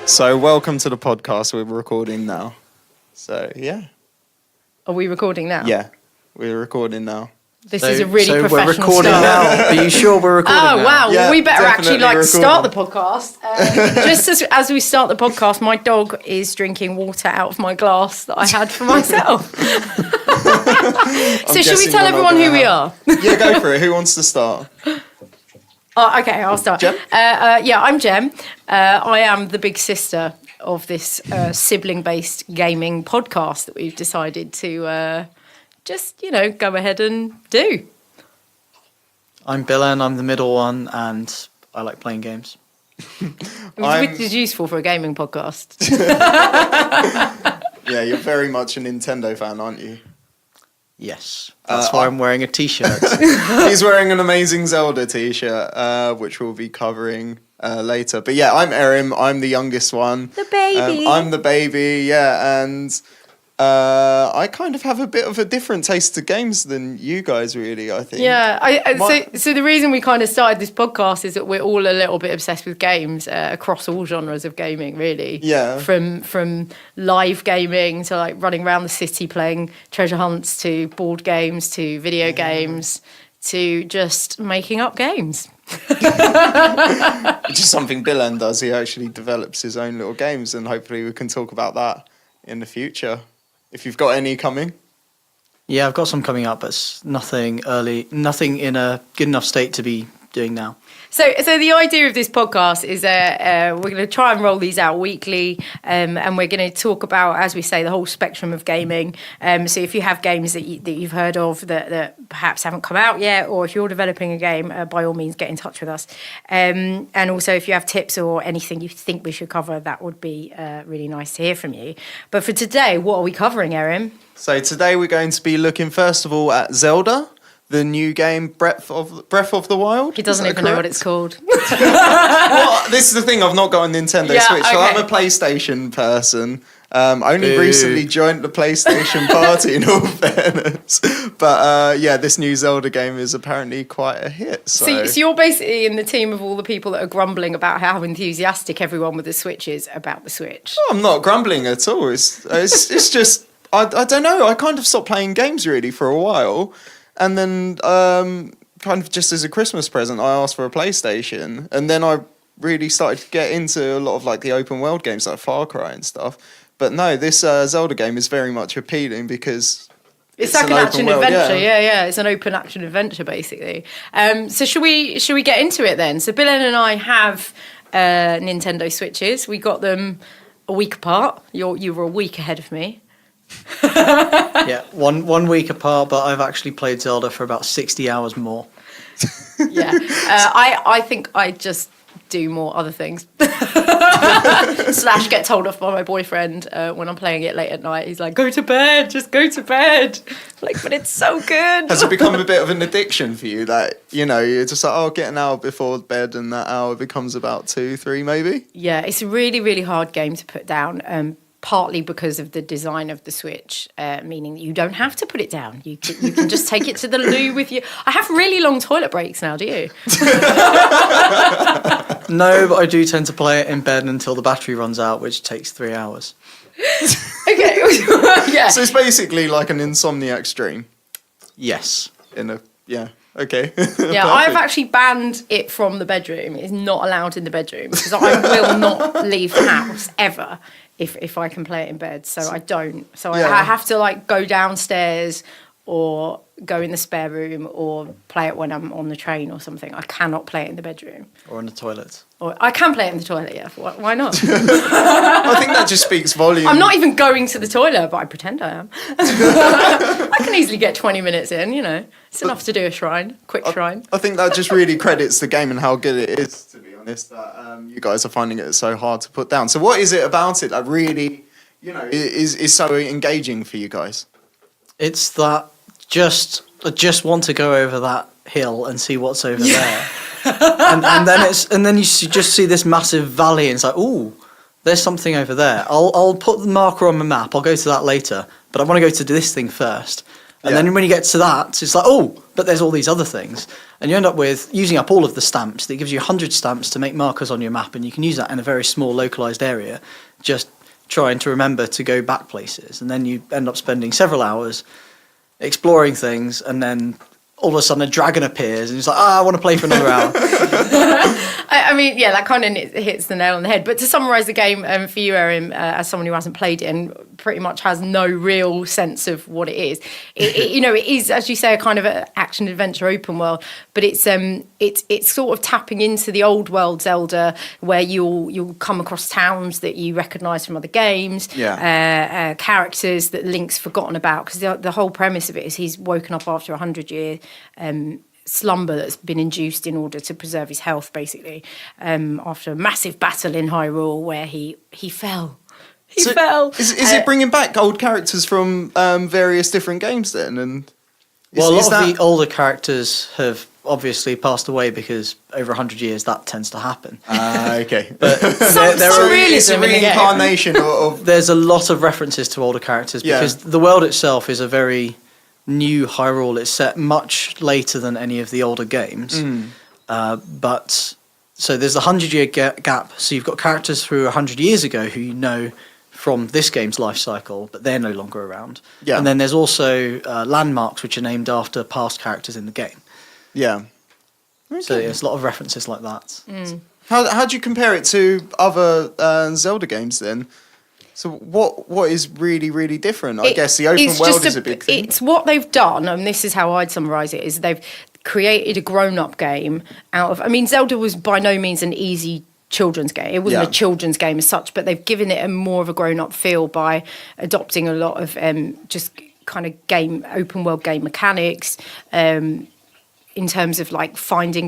So welcome to the podcast. We're recording now. So yeah. Are we recording now? Yeah, we're recording now. This is a really professional we're recording start. now. Are you sure we're recording now? Oh wow! Yeah, well, we better actually definitely start the podcast. Just as we start the podcast, my dog is drinking water out of my glass that I had for myself. So should we tell everyone who we are? Yeah, go for it. Who wants to start? Oh, okay, I'll start. Jem? Yeah, I'm Jem. I am the big sister of this sibling-based gaming podcast that we've decided to just, go ahead and do. I'm Bilen, I'm the middle one, and I like playing games. Which is useful for a gaming podcast. Yeah, you're very much a Nintendo fan, aren't you? Yes, that's why I'm wearing a t-shirt. He's wearing an amazing Zelda t-shirt, which we'll be covering later. But yeah, I'm Erim. I'm the youngest one. The baby. I'm the baby, yeah, and I kind of have a bit of a different taste to games than you guys, really, I think. Yeah, so the reason we kind of started this podcast is that we're all a little bit obsessed with games across all genres of gaming, really. Yeah. From live gaming to like running around the city playing treasure hunts to board games to video games to just making up games. Which is something Bilen does. He actually develops his own little games, and hopefully we can talk about that in the future. If you've got any coming. Yeah, I've got some coming up, but it's nothing in a good enough state to be doing now. So the idea of this podcast is we're going to try and roll these out weekly, and we're going to talk about, as we say, the whole spectrum of gaming. So if you have games that you've heard of that perhaps haven't come out yet, or if you're developing a game, by all means get in touch with us. And also if you have tips or anything you think we should cover, that would be really nice to hear from you. But for today, what are we covering, Erin? So today we're going to be looking first of all at Zelda, the new game Breath of the Wild. He doesn't even know what it's called. Well, this is the thing, I've not got a Nintendo Switch, so okay. I'm a PlayStation person. Only recently joined the PlayStation party in all fairness. But yeah, this new Zelda game is apparently quite a hit. So you're basically in the team of all the people that are grumbling about how enthusiastic everyone with the Switch is about the Switch. Oh, I'm not grumbling at all. It's just, I don't know, I kind of stopped playing games really for a while. And then kind of just as a Christmas present, I asked for a PlayStation. And then I really started to get into a lot of like the open world games like Far Cry and stuff. But no, this Zelda game is very much appealing because it's like an action adventure. Yeah. It's an open action adventure, basically. So should we get into it then? So Bilen and I have Nintendo Switches. We got them a week apart. You were a week ahead of me. Yeah, one week apart, but I've actually played Zelda for about 60 hours more. Yeah, I think I just do more other things. / get told off by my boyfriend when I'm playing it late at night. He's like, go to bed, just go to bed. Like, but it's so good. Has it become a bit of an addiction for you? That, you're just like, get an hour before bed and that hour becomes about 2-3 maybe? Yeah, it's a really, really hard game to put down. Partly because of the design of the Switch, meaning that you don't have to put it down. You can just take it to the loo with you. I have really long toilet breaks now, do you? No, but I do tend to play it in bed until the battery runs out, which takes 3 hours. Okay, yeah. So it's basically like an Insomniac stream. Yes. Okay. Yeah, I've actually banned it from the bedroom. It's not allowed in the bedroom because I will not leave the house ever if I can play it in bed. So I don't. So Yeah. I have to like go downstairs or go in the spare room or play it when I'm on the train or something. I cannot play it in the bedroom. Or in the toilet. Or I can play it in the toilet, yeah. Why not? I think that just speaks volumes. I'm not even going to the toilet, but I pretend I am. I can easily get 20 minutes in, It's enough to do a quick shrine. I think that just really credits the game and how good it is, to be honest, that you guys are finding it so hard to put down. So what is it about it that really, is so engaging for you guys? It's that I just want to go over that hill and see what's over there. and then you just see this massive valley and it's like, ooh, there's something over there. I'll put the marker on my map. I'll go to that later, but I want to go to this thing first. And then when you get to that, it's like, oh, but there's all these other things, and you end up with using up all of the stamps. That gives you 100 stamps to make markers on your map, and you can use that in a very small localized area, just trying to remember to go back places, and then you end up spending several hours exploring things, and then all of a sudden a dragon appears, and it's like, I want to play for another hour. I mean, yeah, that kind of hits the nail on the head. But to summarise the game for you, Erim, as someone who hasn't played it and pretty much has no real sense of what it is, it is, as you say, a kind of an action adventure open world. But it's sort of tapping into the old world Zelda, where you'll come across towns that you recognise from other games, characters that Link's forgotten about, because the whole premise of it is he's woken up after 100-year slumber that's been induced in order to preserve his health, basically, after a massive battle in Hyrule where he fell. He fell. Is it bringing back old characters from various different games then? And a lot of the older characters have obviously passed away, because over 100 years that tends to happen. Okay. But some realism it's a reincarnation of... There's a lot of references to older characters, because the world itself is a very new Hyrule. It's set much later than any of the older games. But so there's a 100-year gap. So you've got characters through 100 years ago who you know from this game's life cycle, but they're no longer around. Yeah. And then there's also landmarks which are named after past characters in the game. Yeah. Okay. So there's a lot of references like that. How do you compare it to other Zelda games then? So what is really, really different? I guess the open world is a big thing. It's what they've done, and this is how I'd summarise it, is they've created a grown-up game out of... I mean, Zelda was by no means an easy children's game. It wasn't a children's game as such, but they've given it a more of a grown-up feel by adopting a lot of just kind of open world game mechanics, in terms of like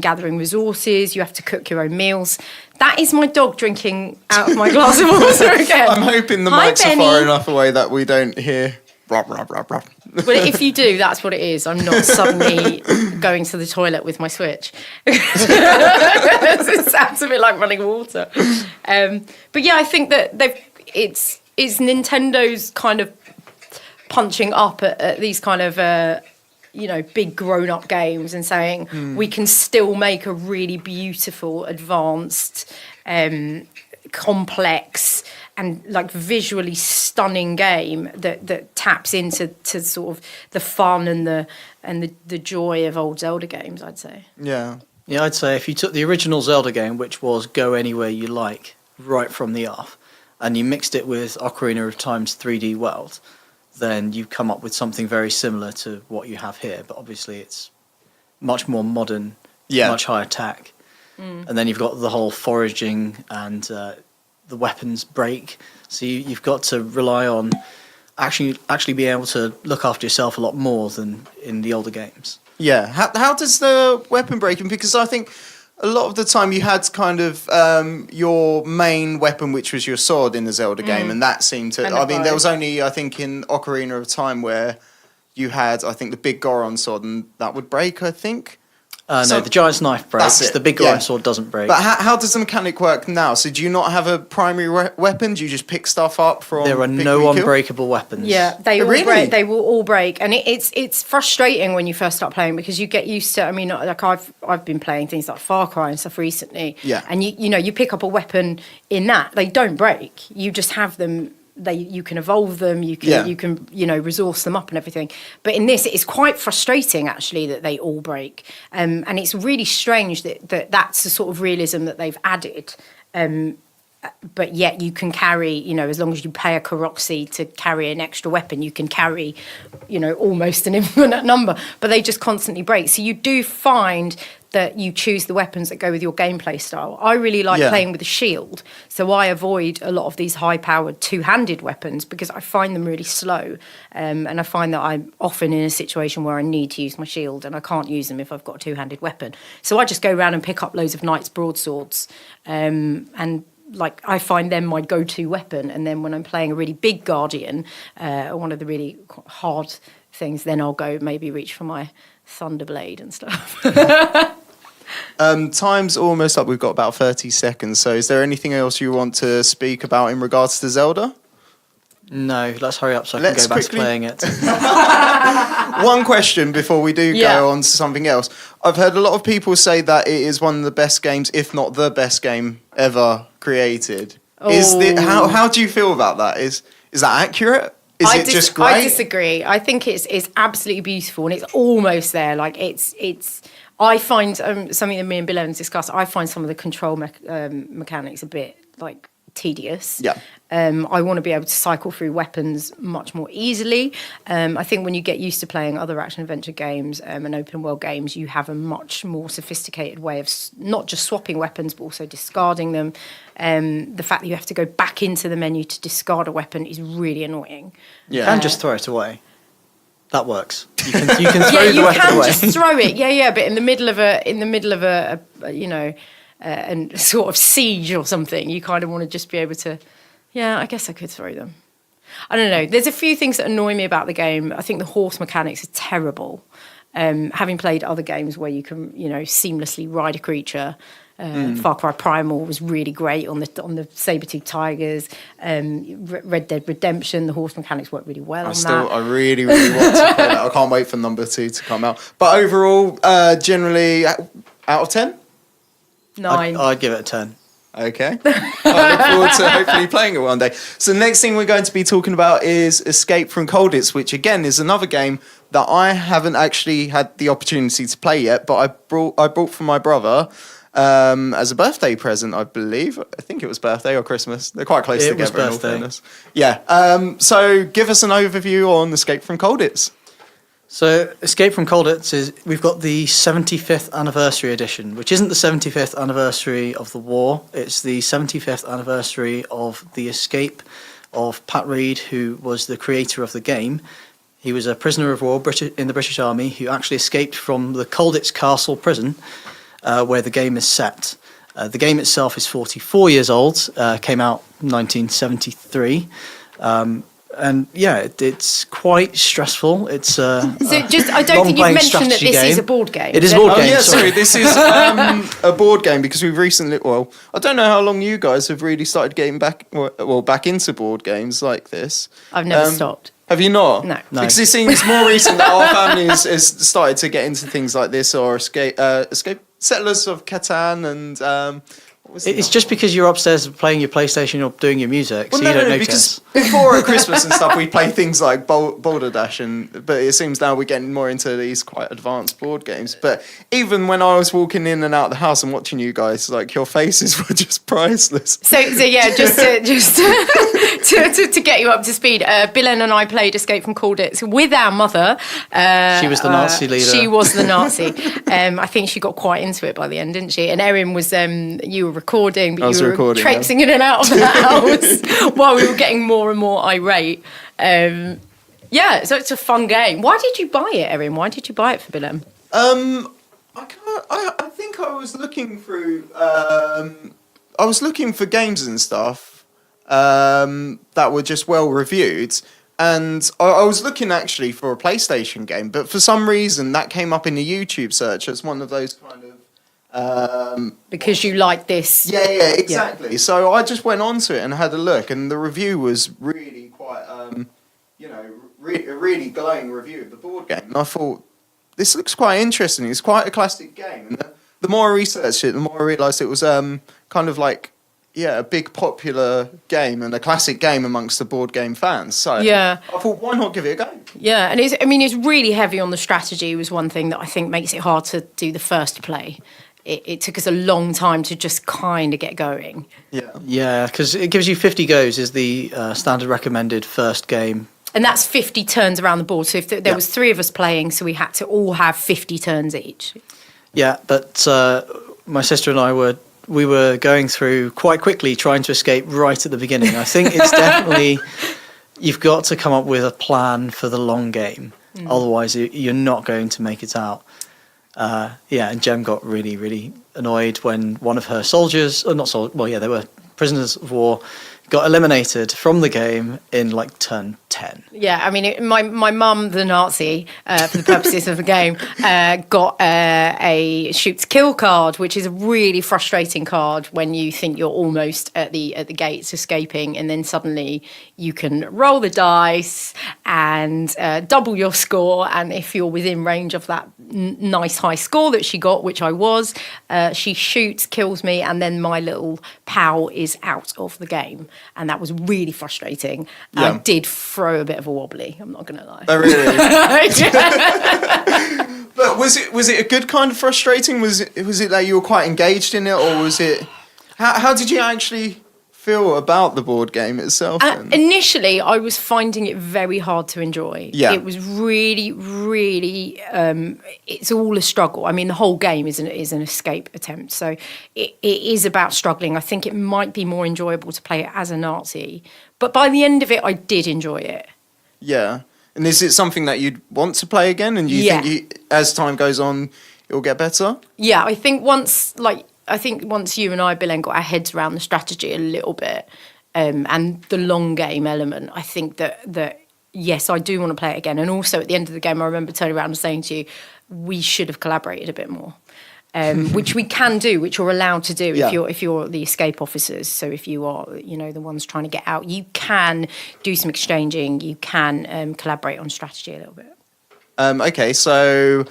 gathering resources. You have to cook your own meals. That is my dog drinking out of my glass of water again. I'm hoping the mics are far enough away that we don't hear rub, rub, rub, rub. But if you do, that's what it is. I'm not suddenly going to the toilet with my Switch. It sounds a bit like running water. But yeah, I think that it's Nintendo's kind of punching up at these kind of big grown-up games and saying we can still make a really beautiful, advanced, complex and like visually stunning game that taps into sort of the fun and the joy of old Zelda games, I'd say. Yeah, I'd say if you took the original Zelda game, which was go anywhere you like right from the off, and you mixed it with Ocarina of Time's 3D world, then you come up with something very similar to what you have here, but obviously it's much more modern, much higher tech. And then you've got the whole foraging and the weapons break, so you've got to rely on actually being able to look after yourself a lot more than in the older games. Yeah, how does the weapon breaking? Because I think a lot of the time you had kind of your main weapon, which was your sword in the Zelda game, and that seemed to... I mean, there was only, I think, in Ocarina of Time where you had, I think, the big Goron sword, and that would break, I think. No, the giant's knife breaks. The big Goron sword doesn't break. But how does the mechanic work now? So do you not have a primary weapon? Do you just pick stuff up from... There are no unbreakable weapons. Yeah, they will all break. And it's frustrating when you first start playing, because you get used to... I mean, like I've been playing things like Far Cry and stuff recently. Yeah. And you pick up a weapon in that. They don't break. You just have them... You can evolve them, you can resource them up and everything. But in this, it's quite frustrating actually that they all break, and it's really strange that's the sort of realism that they've added. But yet you can carry, as long as you pay a Karoxy to carry an extra weapon, you can carry, almost an infinite number. But they just constantly break. So you do find that you choose the weapons that go with your gameplay style. I really like playing with a shield, so I avoid a lot of these high-powered two-handed weapons because I find them really slow, and I find that I'm often in a situation where I need to use my shield and I can't use them if I've got a two-handed weapon. So I just go around and pick up loads of knights' broadswords, and I find them my go-to weapon. And then when I'm playing a really big guardian, one of the really hard things, then I'll go maybe reach for my Thunderblade and stuff. Time's almost up. We've got about 30 seconds. So is there anything else you want to speak about in regards to Zelda? No, let's hurry up so I Let's can go back to quickly- playing it. One question before we do Yeah. go on to something else. I've heard a lot of people say that it is one of the best games, if not the best game ever created. How do you feel about that? Is that accurate? Is it just great? I disagree. I think it's absolutely beautiful and it's almost there. Like it's. I find something that me and Bilen discussed. I find some of the control mechanics a bit like tedious. Yeah. I want to be able to cycle through weapons much more easily. I think when you get used to playing other action adventure games and open world games, you have a much more sophisticated way of not just swapping weapons, but also discarding them. The fact that you have to go back into the menu to discard a weapon is really annoying. You Yeah. can just throw it away. That works. You can throw Yeah, the you weapon can away. just throw it. Yeah, but in the middle of a you know, and sort of siege or something, you kind of want to just be able to. Yeah, I guess I could throw them. I don't know. There's a few things that annoy me about the game. I think the horse mechanics are terrible. Having played other games where you can, seamlessly ride a creature, Far Cry Primal was really great on the saber-tooth tigers. Red Dead Redemption, the horse mechanics work really well on that. I really, really want to play that. I can't wait for number 2 to come out. But overall, generally, out of 10? 9. I'd give it a 10. Okay. I look forward to hopefully playing it one day. So the next thing we're going to be talking about is Escape from Colditz, which again is another game that I haven't actually had the opportunity to play yet, but I brought for my brother as a birthday present, I believe. I think it was birthday or Christmas. They're quite close It was together. birthday. In all fairness. Yeah. So give us an overview on Escape from Colditz. So, Escape from Colditz we've got the 75th anniversary edition, which isn't the 75th anniversary of the war. It's the 75th anniversary of the escape of Pat Reed, who was the creator of the game. He was a prisoner of war in the British Army who actually escaped from the Colditz Castle prison, where the game is set. The game itself is 44 years old, came out in 1973. And yeah, it's quite stressful. It's So I don't think you've mentioned that this is a board game. It is a board game. Yeah, sorry. This is a board game because we've recently. Well, I don't know how long you guys have really started getting back into board games like this. I've never stopped. Have you not? No. Because it seems more recent that our family has started to get into things like this or escape Settlers of Catan and. It's just because you're upstairs playing your PlayStation or doing your music, so you don't notice. Because before at Christmas and stuff, we'd play things like Boulder Dash, but it seems now we're getting more into these quite advanced board games. But even when I was walking in and out of the house and watching you guys, like your faces were just priceless. So yeah, just to get you up to speed, Bilen and I played Escape from Colditz with our mother. She was the Nazi leader. She was the Nazi. I think she got quite into it by the end, didn't she? And Erim was you were recording, but you were traipsing in and out of the house while we were getting more and more irate. Yeah, so it's a fun game. Why did you buy it, Erin? Why did you buy it for Bilen? I think I was looking through. I was looking for games and stuff that were just well reviewed, and I was looking actually for a PlayStation game, but for some reason that came up in the YouTube search as one of those kind of. Because you like this. Yeah, exactly. Yeah. So I just went onto it and had a look, and the review was really quite, a really glowing review of the board game. And I thought, this looks quite interesting. It's quite a classic game. And the more I researched it, the more I realised it was kind of like, a big popular game and a classic game amongst the board game fans. So yeah. I thought, why not give it a go? Yeah, and it's really heavy on the strategy was one thing that I think makes it hard to do the first play. It took us a long time to just kind of get going. Yeah, because it gives you 50 goes is the standard recommended first game. And that's 50 turns around the board. So if there was 3 of us playing, so we had to all have 50 turns each. Yeah, but my sister and I we were going through quite quickly trying to escape right at the beginning. I think it's definitely, you've got to come up with a plan for the long game. Otherwise, you're not going to make it out. And Jem got really, really annoyed when one of her soldiers, they were prisoners of war, got eliminated from the game in like turn 10 10. Yeah, I mean, my mum, the Nazi, for the purposes of the game, got a shoot to kill card, which is a really frustrating card when you think you're almost at the gates escaping, and then suddenly you can roll the dice and double your score. And if you're within range of that nice high score that she got, which I was, she shoots, kills me, and then my little pal is out of the game, and that was really frustrating. Yeah. I did throw a bit of a wobbly, I'm not gonna lie. Oh, really? But was it a good kind of frustrating? Was it like you were quite engaged in it, or was it? How did you actually feel about the board game itself? Initially, I was finding it very hard to enjoy. Yeah. It was really, really. It's all a struggle. I mean, the whole game is an escape attempt, so it is about struggling. I think it might be more enjoyable to play it as a Nazi, but by the end of it, I did enjoy it. Yeah. And is it something that you'd want to play again? And you think as time goes on, it'll get better? Yeah, I think once you and I, Bilen, got our heads around the strategy a little bit, and the long game element, I think that yes, I do want to play it again. And also at the end of the game, I remember turning around and saying to you, we should have collaborated a bit more. Which we can do, which you're allowed to do if you're the escape officers. So if you are, the ones trying to get out, you can do some exchanging. You can collaborate on strategy a little bit. Okay, so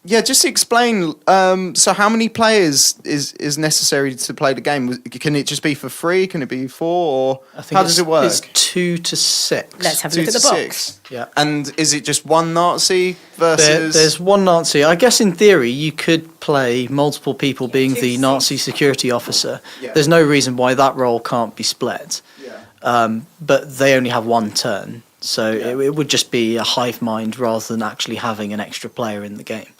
just explain. So how many players is necessary to play the game? Can it just be for free? Can it be 4? Or how does it work? It's 2 to 6. Let's have a look at the box. Yeah. And is it just one Nazi versus? There's one Nazi. I guess in theory you could play multiple people being the Nazi security officer. Yeah. There's no reason why that role can't be split. Yeah. But they only have one turn, so it would just be a hive mind rather than actually having an extra player in the game.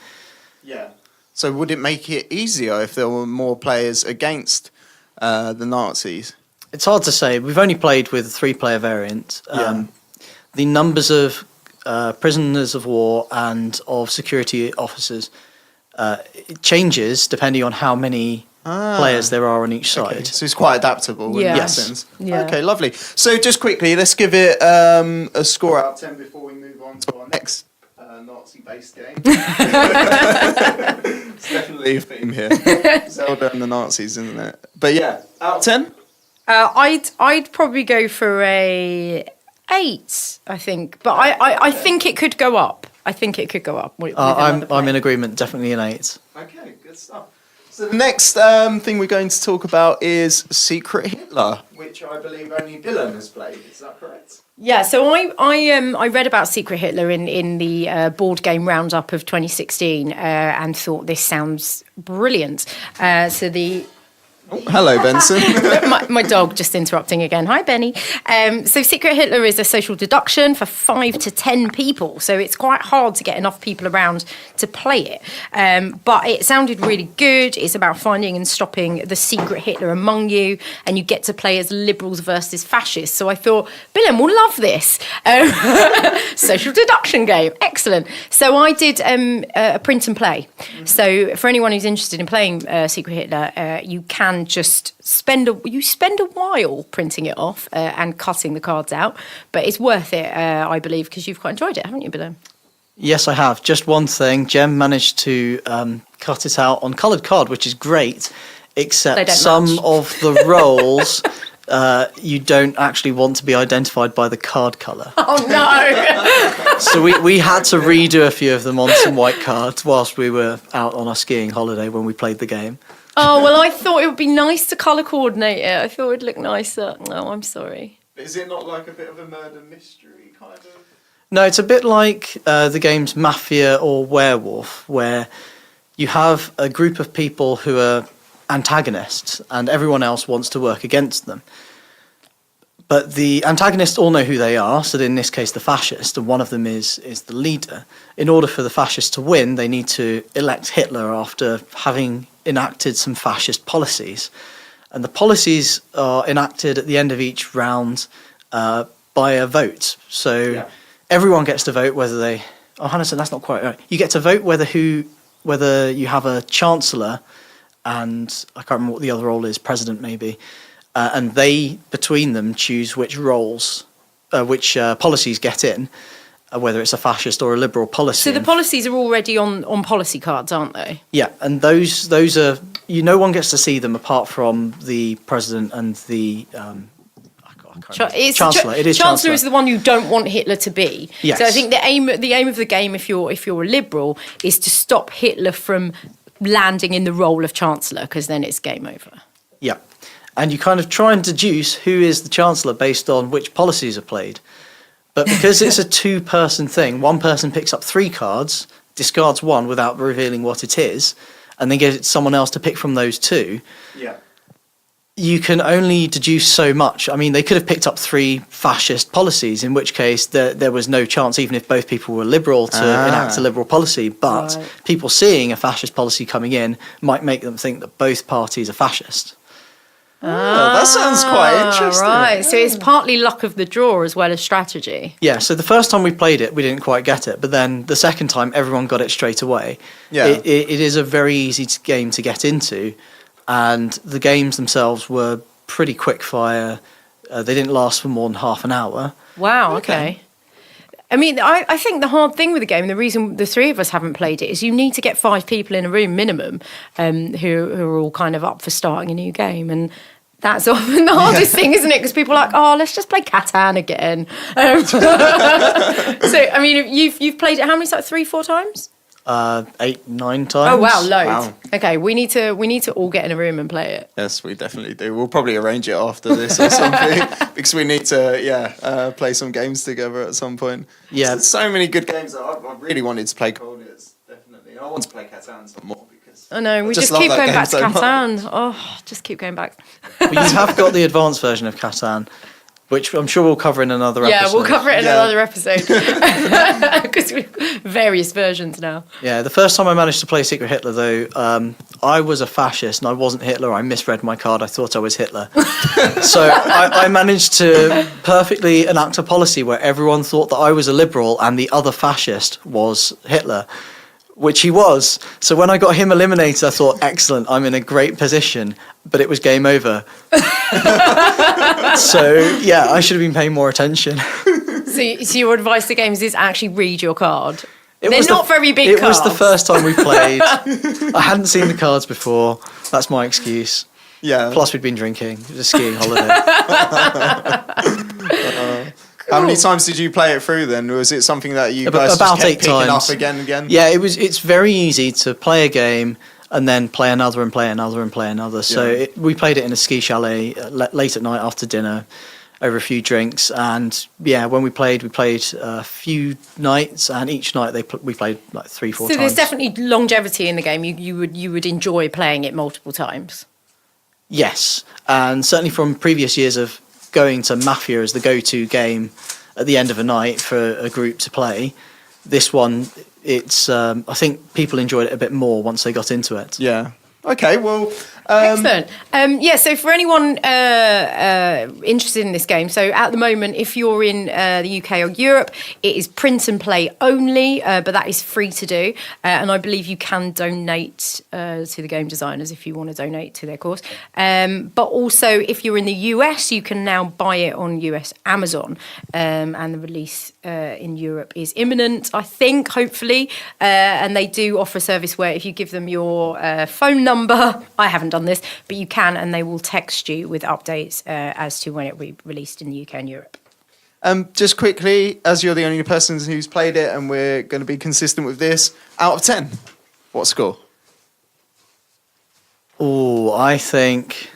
Yeah. So would it make it easier if there were more players against the Nazis? It's hard to say. We've only played with a 3-player variant. The numbers of prisoners of war and of security officers it changes depending on how many players there are on each side. Okay. So it's quite adaptable in that Yes. sense. Yeah. Okay, lovely. So just quickly, let's give it a score out of 10 before we move on to our next Nazi-based game. It's definitely a theme here. Zelda and the Nazis, isn't it? But yeah, out of 10? I'd probably go for a 8, I think. But I think it could go up. I think it could go up. I'm in agreement, definitely an 8. Okay, good stuff. So the next thing we're going to talk about is Secret Hitler, which I believe only Bilen has played. Is that correct? Yeah, so I read about Secret Hitler in the board game roundup of 2016 and thought this sounds brilliant. Oh, hello, Benson. my dog just interrupting again. Hi, Benny. So Secret Hitler is a social deduction for 5 to 10 people. So it's quite hard to get enough people around to play it. But it sounded really good. It's about finding and stopping the secret Hitler among you. And you get to play as liberals versus fascists. So I thought, Bilen will love this. Social deduction game. Excellent. So I did a print and play. So for anyone who's interested in playing Secret Hitler, you can just spend a while printing it off and cutting the cards out, but it's worth it, I believe, because you've quite enjoyed it, haven't you, Bilen? Yes, I have. Just one thing, Jem managed to cut it out on coloured card, which is great, except some of the roles you don't actually want to be identified by the card colour. Oh no! So we had to redo a few of them on some white cards whilst we were out on our skiing holiday when we played the game. Oh, well, I thought it would be nice to colour coordinate it. I thought it would look nicer. No, I'm sorry. Is it not like a bit of a murder mystery kind of? No, it's a bit like the games Mafia or Werewolf, where you have a group of people who are antagonists and everyone else wants to work against them. But the antagonists all know who they are, so in this case the fascist, and one of them is the leader. In order for the fascists to win, they need to elect Hitler after having enacted some fascist policies. And the policies are enacted at the end of each round by a vote. So everyone gets to vote whether they... Oh, Hannah, that's not quite right. You get to vote whether you have a chancellor and I can't remember what the other role is, president maybe, and they, between them, choose which roles policies get in, whether it's a fascist or a liberal policy. So the policies are already on policy cards, aren't they? Yeah, and those are no one gets to see them apart from the president and the. Chancellor. It is Chancellor is the one you don't want Hitler to be. Yes. So I think the aim of the game, if you're a liberal, is to stop Hitler from landing in the role of Chancellor, because then it's game over. Yeah, and you kind of try and deduce who is the Chancellor based on which policies are played. But because it's a two-person thing, one person picks up 3 cards, discards 1 without revealing what it is, and then gives it to someone else to pick from those 2. Yeah. You can only deduce so much. I mean, they could have picked up 3 fascist policies, in which case there was no chance, even if both people were liberal, to enact a liberal policy. But people seeing a fascist policy coming in might make them think that both parties are fascist. Oh, that sounds quite interesting. Right, so it's partly luck of the draw as well as strategy. Yeah, so the first time we played it, we didn't quite get it. But then the second time, everyone got it straight away. Yeah. It is a very easy game to get into. And the games themselves were pretty quick fire. They didn't last for more than half an hour. Wow, okay. I mean, I think the hard thing with the game, and the reason the 3 of us haven't played it, is you need to get 5 people in a room minimum who are all kind of up for starting a new game. And that's often the hardest thing, isn't it? Because people are like, oh, let's just play Catan again. So, I mean, you've played it how many times? 3-4 times? 8, 9 times. Oh wow, loads. Wow. Okay, we need to all get in a room and play it. Yes, we definitely do. We'll probably arrange it after this or something because we need to play some games together at some point. Yeah, there's so many good games. I really wanted to play Colditz. Definitely, I want to play Catan some more because I know we just love keep that going game back to so much. Catan. Oh, just keep going back. But you have got the advanced version of Catan, which I'm sure we'll cover in another episode. Yeah, we'll cover it in another episode because we've various versions now. Yeah, the first time I managed to play Secret Hitler, though, I was a fascist and I wasn't Hitler. I misread my card. I thought I was Hitler. So I managed to perfectly enact a policy where everyone thought that I was a liberal and the other fascist was Hitler, which he was. So when I got him eliminated, I thought, excellent, I'm in a great position. But it was game over. So, yeah, I should have been paying more attention. So your advice to games is actually read your card. They're not very big cards. It was the first time we played. I hadn't seen the cards before. That's my excuse. Yeah. Plus, we'd been drinking. It was a skiing holiday. How many times did you play it through then? Was it something that you guys about just kept 8 picking times. up again and again? Yeah, it's very easy to play a game and then play another and play another and play another. So we played it in a ski chalet late at night after dinner over a few drinks. And yeah, when we played a few nights, and each night we played like 3-4 times. So there's definitely longevity in the game. You would enjoy playing it multiple times. Yes, and certainly from previous years of going to Mafia as the go-to game at the end of a night for a group to play, this one, it's I think people enjoyed it a bit more once they got into it. Yeah. Okay, well... Excellent. So for anyone interested in this game, so at the moment, if you're in the UK or Europe, it is print and play only, but that is free to do. And I believe you can donate to the game designers if you want to donate to their cause. But also, if you're in the US, you can now buy it on US Amazon. And the release in Europe is imminent, I think, hopefully. And they do offer a service where if you give them your phone number, I haven't done this, but you can, and they will text you with updates as to when it will be released in the UK and Europe. Just quickly, as you're the only person who's played it, and we're going to be consistent with this, out of 10, what score? Oh, I think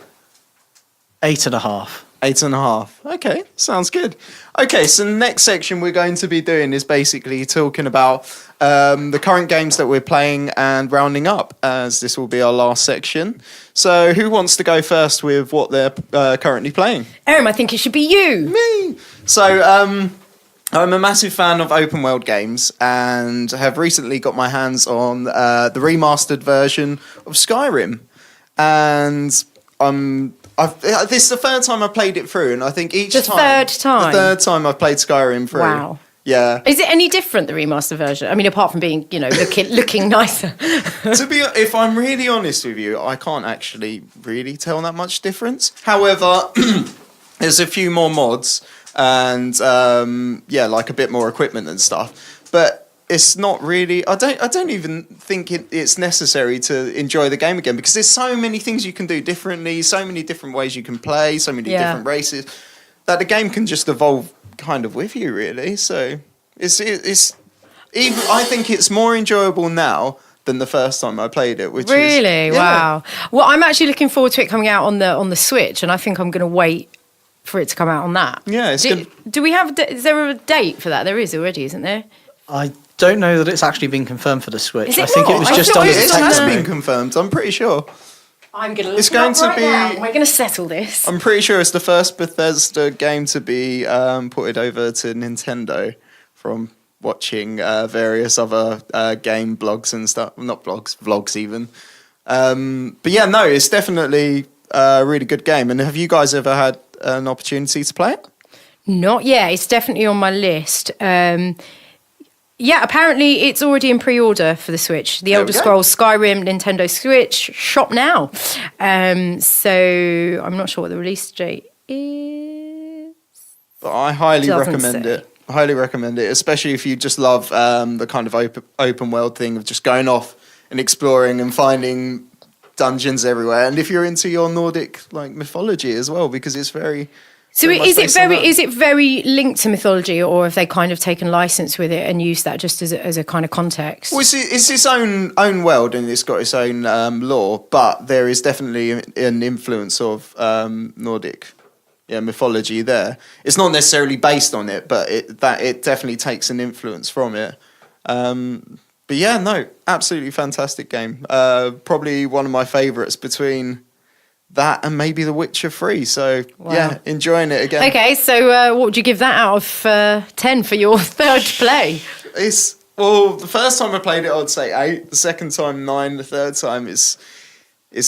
8.5. 8.5. Okay, sounds good. Okay, so the next section we're going to be doing is basically talking about the current games that we're playing and rounding up, as this will be our last section. So who wants to go first with what they're currently playing? Erim, I think it should be you. Me! So I'm a massive fan of open world games and have recently got my hands on the remastered version of Skyrim. And this is the third time I've played it through, and I think the third time I've played Skyrim through. Wow. Yeah. Is it any different, the remaster version? I mean, apart from being, looking nicer. If I'm really honest with you, I can't actually really tell that much difference. However, there's a few more mods and like a bit more equipment and stuff. But it's not really. I don't even think it's necessary to enjoy the game again, because there's so many things you can do differently, so many different ways you can play, so many different races, that the game can just evolve kind of with you, really. So it's even. I think it's more enjoyable now than the first time I played it, which really is, wow. Well, I'm actually looking forward to it coming out on the Switch, and I think I'm going to wait for it to come out on that. Yeah, it's good. Do we have? Is there a date for that? There is already, isn't there? I don't know that it's actually been confirmed for the Switch. Is it I think not? it was I just thought on it as was a on It's the- been confirmed. I'm pretty sure. I'm going to look It's it going up to right be- now. We're going to settle this. I'm pretty sure it's the first Bethesda game to be ported over to Nintendo from watching various other game blogs and stuff. Not blogs, vlogs even. But yeah, no, it's definitely a really good game. And have you guys ever had an opportunity to play it? Not yet. It's definitely on my list. Yeah, apparently it's already in pre-order for the Switch. The There Elder we go. Scrolls Skyrim Nintendo Switch shop now. So I'm not sure what the release date is. But I highly Doesn't recommend say. it. I highly recommend it, especially if you just love the kind of open world thing of just going off and exploring and finding dungeons everywhere. And if you're into your Nordic like mythology as well, because it's very. So very much is it based on very that. is it very linked to mythology, or have they kind of taken license with it and used that just as a kind of context? Well, it's its own world, and it's got its own lore, but there is definitely an influence of Nordic mythology there. It's not necessarily based on it, but it definitely takes an influence from it. But yeah, no, absolutely fantastic game. Probably one of my favourites between that and maybe The Witcher 3. So yeah, enjoying it again. Okay, so what would you give that out of 10 for your third play? Well, the first time I played it, I'd say 8. The second time, 9. The third time, it's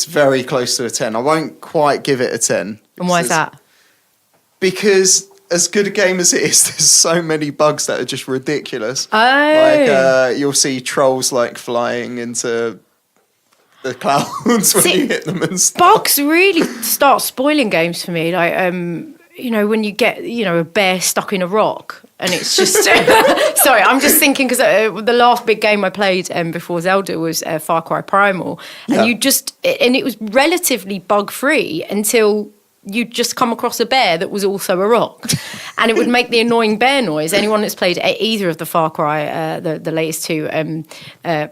very close to a 10. I won't quite give it a 10. And why is that? Because as good a game as it is, there's so many bugs that are just ridiculous. Oh. Like you'll see trolls like flying into the clouds when you hit them and stuff. Bugs really start spoiling games for me. Like, when you get, a bear stuck in a rock, and it's just. Sorry, I'm just thinking because the last big game I played before Zelda was Far Cry Primal, and and it was relatively bug free until you'd just come across a bear that was also a rock, and it would make the annoying bear noise. Anyone that's played either of the Far Cry, the latest two,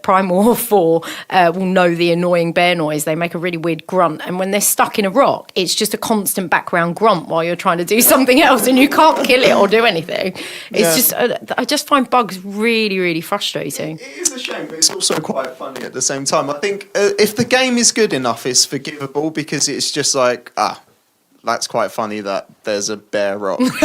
Primal or 4, will know the annoying bear noise. They make a really weird grunt, and when they're stuck in a rock, it's just a constant background grunt while you're trying to do something else, and you can't kill it or do anything. It's just, I just find bugs really, really frustrating. It is a shame, but it's also quite funny at the same time. I think if the game is good enough, it's forgivable, because it's just like, that's quite funny that there's a bear rock. But,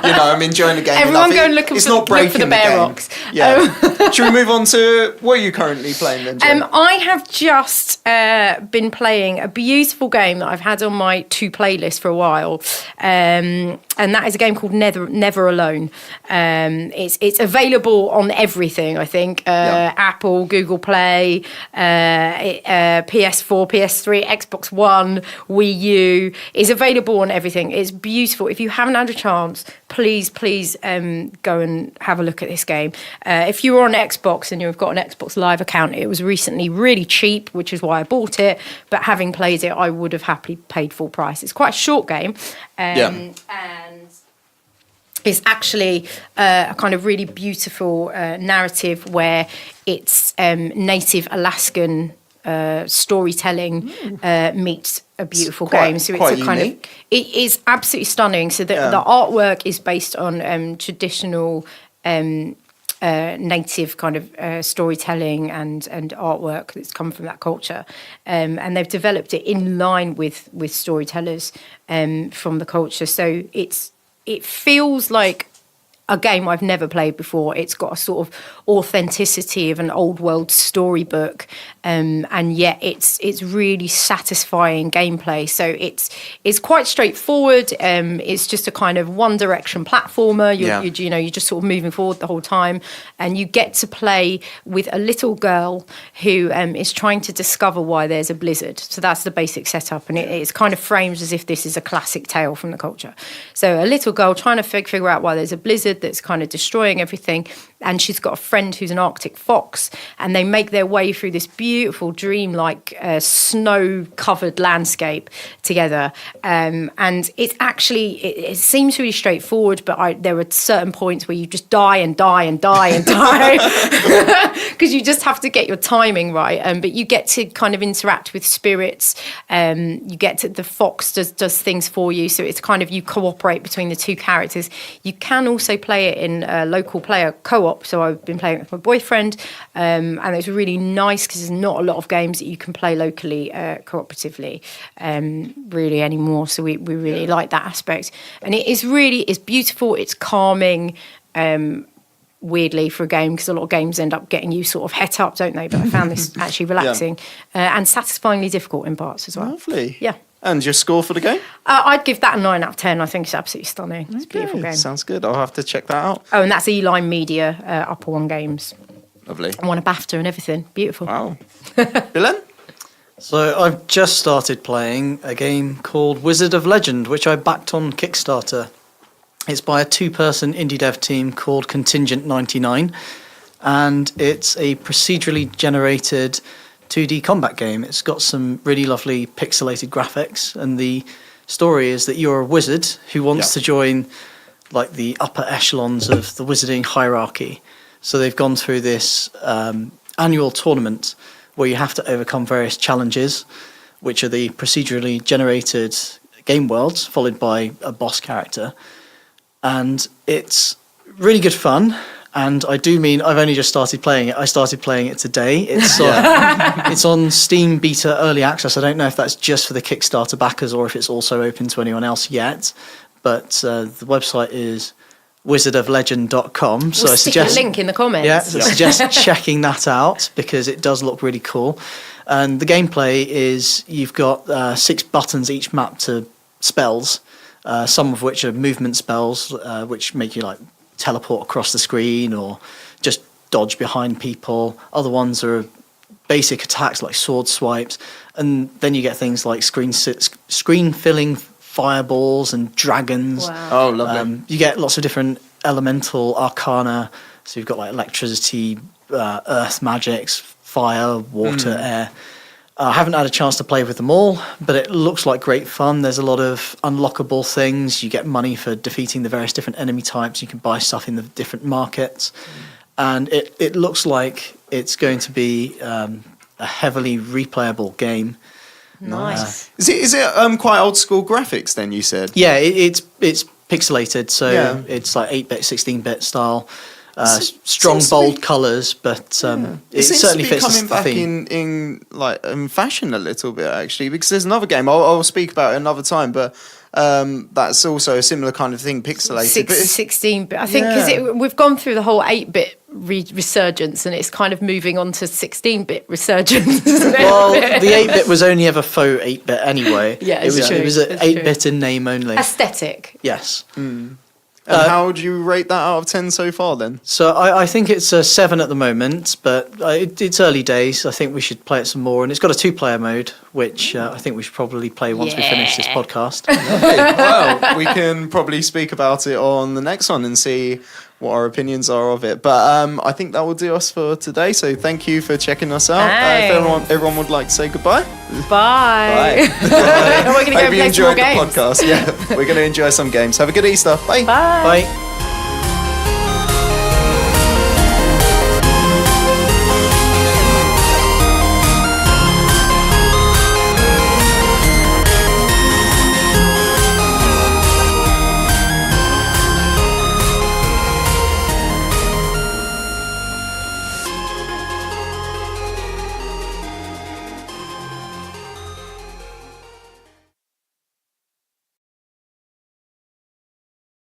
I'm enjoying the game. Everyone enough. go and look It's for not the breaking bear game. rocks. Yeah. Should we move on to what are you currently playing then, Jen? I have just been playing a beautiful game that I've had on my playlist for a while, and that is a game called Never Alone. It's available on everything, I think. Apple, Google Play, PS4, PS3, Xbox One, Wii U. It's available on everything. It's beautiful. If you haven't had a chance, please go and have a look at this game. If you were on Xbox and you've got an Xbox Live account, it was recently really cheap, which is why I bought it. But having played it, I would have happily paid full price. It's quite a short game. And it's actually a kind of really beautiful narrative where it's native Alaskan storytelling meets a beautiful game. So it's a kind unique. of it is absolutely stunning. So the artwork is based on traditional native kind of storytelling and artwork that's come from that culture, and they've developed it in line with storytellers from the culture. So it feels like a game I've never played before. It's got a sort of authenticity of an old world storybook, and yet it's really satisfying gameplay. So it's quite straightforward. It's just a kind of one direction platformer. You're just sort of moving forward the whole time, and you get to play with a little girl who is trying to discover why there's a blizzard. So that's the basic setup, and it's kind of framed as if this is a classic tale from the culture. So a little girl trying to figure out why there's a blizzard that's kind of destroying everything, and she's got a friend who's an Arctic fox, and they make their way through this beautiful dreamlike snow-covered landscape together, and it's actually it seems really straightforward, but there are certain points where you just die and die and die and die because you just have to get your timing right, but you get to kind of interact with spirits. You get to, the fox does things for you, so it's kind of you cooperate between the two characters. You can also play it in local player co-op, so I've been playing it with my boyfriend, and it's really nice because there's not a lot of games that you can play locally cooperatively really anymore, so we really like that aspect, and it's beautiful, it's calming, weirdly for a game, because a lot of games end up getting you sort of het up, don't they? But I found this actually relaxing and satisfyingly difficult in parts as well. Lovely. Yeah. And your score for the game? I'd give that a 9 out of 10. I think it's absolutely stunning. It's a beautiful game. Sounds good. I'll have to check that out. Oh, and that's Eline Media, Upper One Games. Lovely. I won a BAFTA and everything. Beautiful. Wow. Bilen? So I've just started playing a game called Wizard of Legend, which I backed on Kickstarter. It's by a 2-person indie dev team called Contingent 99, and it's a procedurally generated 2D combat game. It's got some really lovely pixelated graphics, and the story is that you're a wizard who wants to join like the upper echelons of the wizarding hierarchy. So they've gone through this annual tournament where you have to overcome various challenges, which are the procedurally generated game worlds, followed by a boss character. And it's really good fun. And I do mean I've only just started playing it. I started playing it today. It's it's on Steam Beta Early Access. I don't know if that's just for the Kickstarter backers or if it's also open to anyone else yet. But the website is wizardoflegend.com. So We'll I stick suggest a link in the comments. I suggest checking that out because it does look really cool. And the gameplay is you've got 6 buttons each mapped to spells, some of which are movement spells, which make you like teleport across the screen or just dodge behind people. Other ones are basic attacks like sword swipes, and then you get things like screen filling fireballs and dragons. Wow. Oh, lovely. You get lots of different elemental arcana, so you've got like electricity, earth magics, fire, water, air. I haven't had a chance to play with them all, but it looks like great fun. There's a lot of unlockable things. You get money for defeating the various different enemy types. You can buy stuff in the different markets. And it looks like it's going to be a heavily replayable game. Nice. Is it quite old school graphics then, you said? Yeah, it's pixelated, so Yeah. it's like 8-bit, 16-bit style. seems Strong, to bold be- colours, but it seems certainly to be fits coming the back theme. in fashion a little bit actually, because there's another game I'll speak about it another time, but that's also a similar kind of thing, pixelated. But it's- 16-bit. I think because we've gone through the whole 8-bit resurgence, and it's kind of moving on to 16-bit resurgence. Isn't it? Well, the 8-bit was only ever faux 8-bit anyway. Yeah, it was true. it was an It's 8-bit in name only. Aesthetic. Yes. And how would you rate that out of 10 so far then? So I think it's a 7 at the moment, but it's early days. I think we should play it some more, and it's got a 2-player mode, which I think we should probably play once we finish this podcast. Well, we can probably speak about it on the next one and see what our opinions are of it. But I think that will do us for today. So thank you for checking us out. Hey. If everyone would like to say goodbye. Bye. Bye. We're going to go Hope you play some more enjoyed the games. podcast. Yeah, we're going to enjoy some games. Have a good Easter. Bye. Bye. Bye.